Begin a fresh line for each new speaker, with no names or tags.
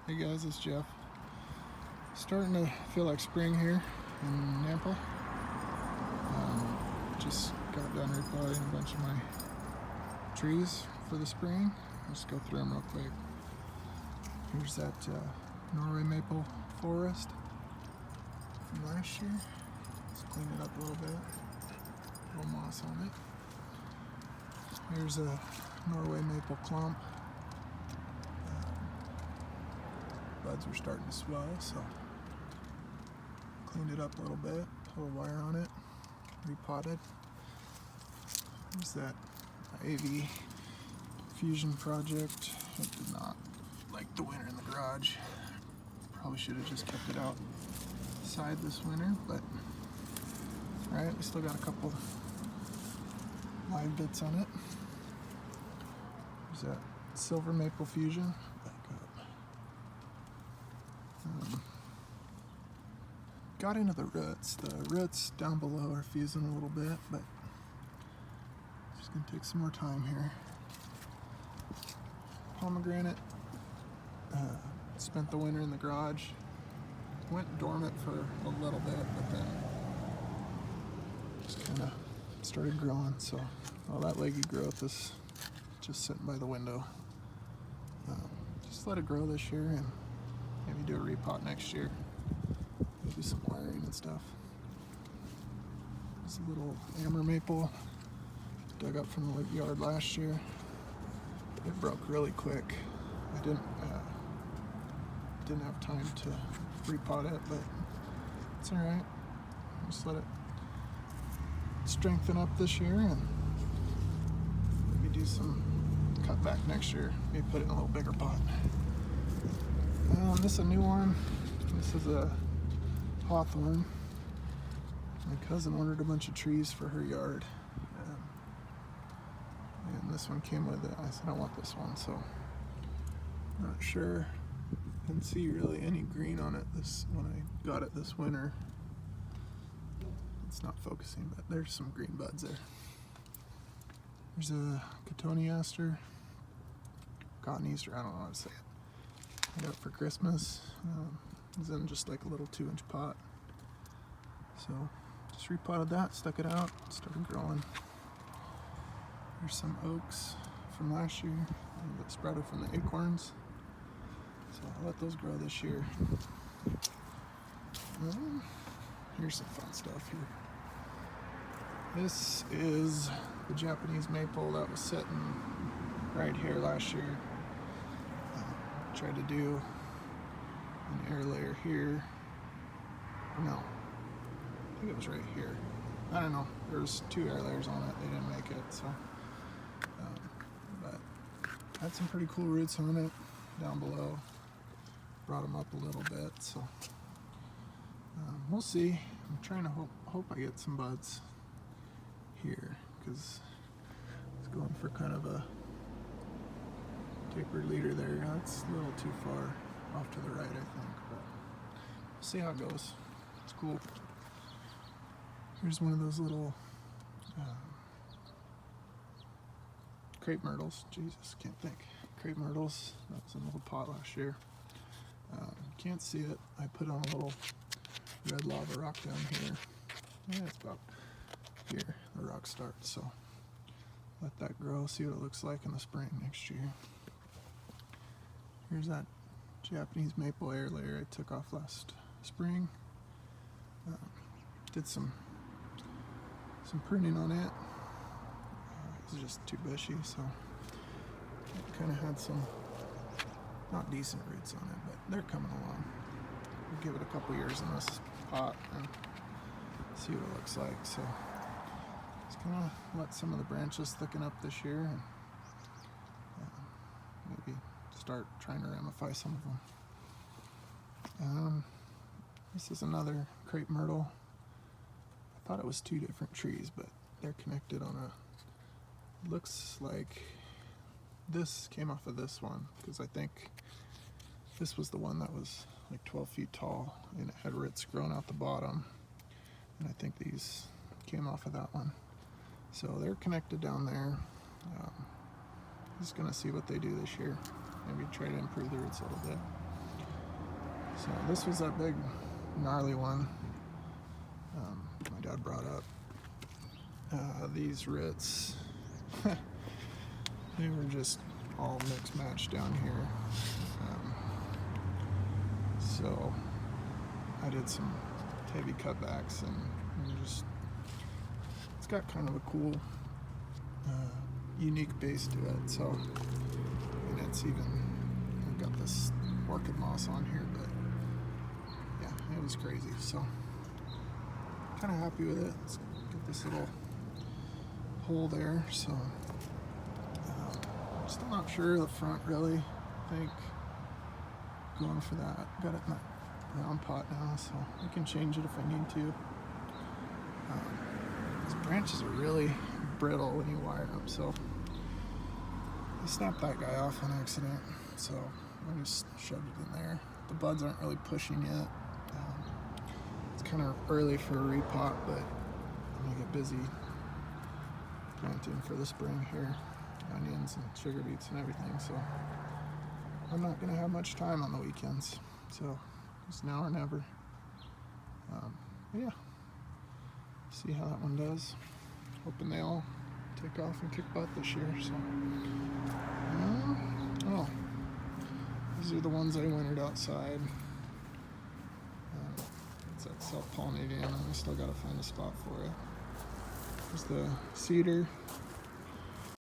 Hey guys, it's Jeff. Starting to feel like spring here in Nampa. Just got done repotting a bunch of my trees for the spring. I'll just go through them real quick. Here's that Norway maple forest from last year. Let's clean it up a little bit. A little moss on it. Here's a Norway maple clump. Buds were starting to swell, so cleaned it up a little bit, put a wire on it, repotted. There's that AV fusion project. I did not like the winter in the garage. Probably should have just kept it outside this winter, but alright, we still got a couple live bits on it. There's that silver maple fusion. Got into the roots. The roots down below are fusing a little bit, but just gonna take some more time here. Pomegranate spent the winter in the garage. Went dormant for a little bit, but then just kind of started growing. So all that leggy growth is just sitting by the window. Just let it grow this year and maybe do a repot next year. Do some wiring and stuff. There's a little amber maple dug up from the yard last year. It broke really quick. I didn't have time to repot it, but it's all right. Just let it strengthen up this year and maybe do some cutback next year. Maybe put it in a little bigger pot. This is a new one. This is a hawthorn. My cousin ordered a bunch of trees for her yard, and this one came with it. I said I want this one, so not sure. Didn't see really any green on it when I got it this winter. It's not focusing, but there's some green buds there. There's a cotoneaster, cotton Easter, I don't know how to say it. I got it for Christmas. It's in just like a little 2-inch pot. So just repotted that, stuck it out, started growing. There's some oaks from last year that sprouted from the acorns. So I'll let those grow this year. Here's some fun stuff here. This is the Japanese maple that was sitting right here last year. Tried to do an air layer here. No, I think it was right here. I don't know. There was 2 air layers on it. They didn't make it, so. But had some pretty cool roots on it down below. Brought them up a little bit, so we'll see. I'm trying to hope I get some buds here, because it's going for kind of a tapered leader there. That's a little too far off to the right, I think, but we'll see how it goes. It's cool. Here's one of those little crepe myrtles. Jesus, can't think. Crepe myrtles. That was in a little pot last year. Can't see it. I put on a little red lava rock down here. Yeah, it's about here the rock starts, so let that grow, see what it looks like in the spring next year. Here's that Japanese maple air layer I took off last spring. Did some pruning on it. It was just too bushy, so it kind of had some not decent roots on it, but they're coming along. We'll give it a couple years in this pot and see what it looks like. So just gonna let some of the branches thicken up this year and maybe start trying to ramify some of them. This is another crepe myrtle. I thought it was 2 different trees, but they're connected on a, looks like this came off of this one, because I think this was the one that was like 12 feet tall and it had roots growing out the bottom, and I think these came off of that one. So they're connected down there. Just gonna see what they do this year. Maybe try to improve the roots a little bit. So this was that big gnarly one my dad brought up. These Ritz, they were just all mixed match down here. So I did some heavy cutbacks and just, it's got kind of a cool, unique base to it. So, and it's even, I've got this orchid moss on here, but yeah, it was crazy. So, kind of happy with it. Let's get this little hole there. So, still not sure the front really. I think going for that. Got it in that round pot now, so I can change it if I need to. These branches are really brittle when you wire them, so I snapped that guy off on accident, so I just shoved it in there. The buds aren't really pushing yet. It's kind of early for a repot, but I'm gonna get busy planting for the spring here, onions and sugar beets and everything, so I'm not gonna have much time on the weekends, so it's now or never. Yeah, see how that one does. Hoping they all take off and kick butt this year. So, oh, these are the ones I wintered outside. It's that self-pollinating, and I still gotta find a spot for it. There's the cedar.